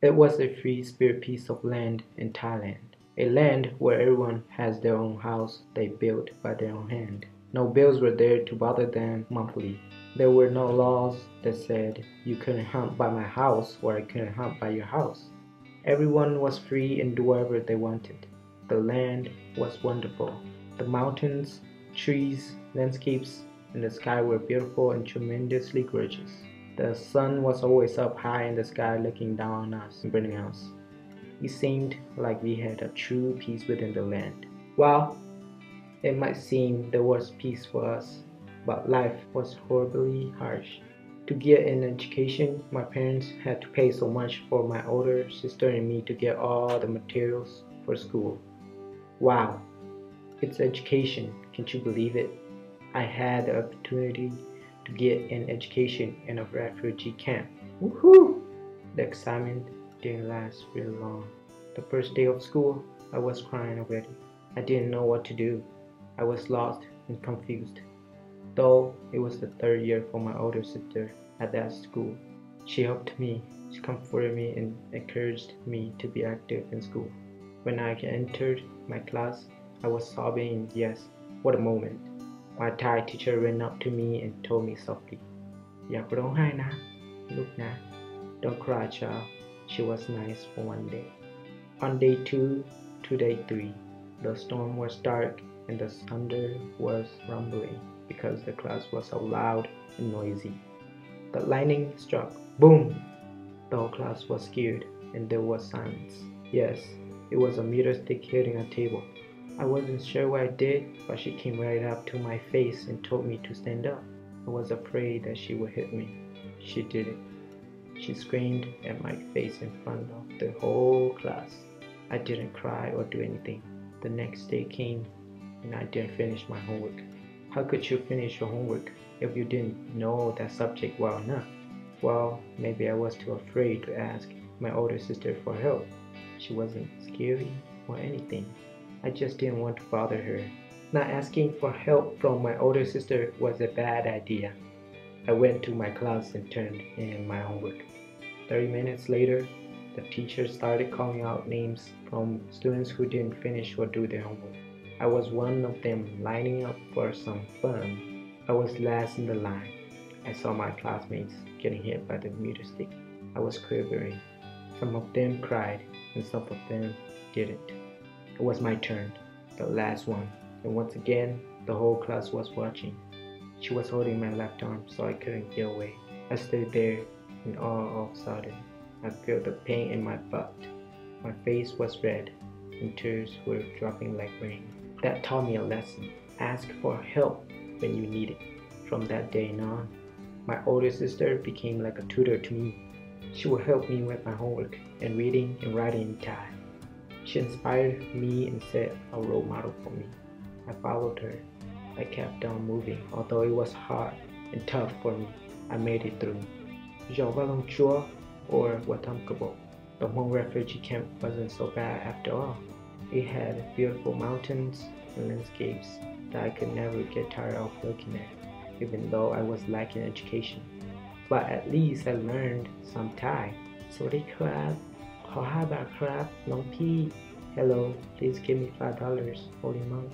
It was a free spirit piece of land in Thailand, a land where everyone has their own house they built by their own hand. No bills were there to bother them monthly. There were no laws that said you couldn't hunt by my house or I couldn't hunt by your house. Everyone was free and do whatever they wanted. The land was wonderful. The mountains, trees, landscapes, and the sky were beautiful and tremendously gorgeous. The sun was always up high in the sky looking down on us and burning us. It seemed like we had a true peace within the land. Well, it might seem there was peace for us, but life was horribly harsh. To get an education, my parents had to pay so much for my older sister and me to get all the materials for school. Wow, it's education, can't you believe it? I had the opportunity to get an education in a refugee camp. Woohoo! The excitement didn't last very long. The first day of school, I was crying already. I didn't know what to do. I was lost and confused. Though it was the third year for my older sister at that school, she helped me, she comforted me and encouraged me to be active in school. When I entered my class, I was sobbing and yes, what a moment. My Thai teacher ran up to me and told me softly, อย่าร้องไห้นะลูกนะ Don't cry, child. She was nice for one day. On day 2 to day 3, the storm was dark and the thunder was rumbling because the class was so loud and noisy. The lightning struck. Boom! The whole class was scared and there was silence. Yes, it was a meter stick hitting a table. I wasn't sure what I did, but she came right up to my face and told me to stand up. I was afraid that she would hit me. She did it. She screamed at my face in front of the whole class. I didn't cry or do anything. The next day came and I didn't finish my homework. How could you finish your homework if you didn't know that subject well enough? Well, maybe I was too afraid to ask my older sister for help. She wasn't scary or anything. I just didn't want to bother her. Not asking for help from my older sister was a bad idea. I went to my class and turned in my homework. 30 minutes later, the teacher started calling out names from students who didn't finish or do their homework. I was one of them lining up for some fun. I was last in the line. I saw my classmates getting hit by the meter stick. I was quivering. Some of them cried and some of them didn't. It was my turn, the last one, and once again, the whole class was watching. She was holding my left arm so I couldn't get away. I stood there, and all of a sudden, I felt the pain in my butt. My face was red, and tears were dropping like rain. That taught me a lesson. Ask for help when you need it. From that day on, my older sister became like a tutor to me. She would help me with my homework and reading and writing in Thai. She inspired me and set a role model for me. I followed her. I kept on moving, although it was hard and tough for me. I made it through. Jean Chua or Watamkabo. The Hmong refugee camp wasn't so bad after all. It had beautiful mountains and landscapes that I could never get tired of looking at, even though I was lacking education. But at least I learned some Thai. สวัสดีครับขอ5 บาทครับน้องพี่ Hello, please give me $5, holy monk.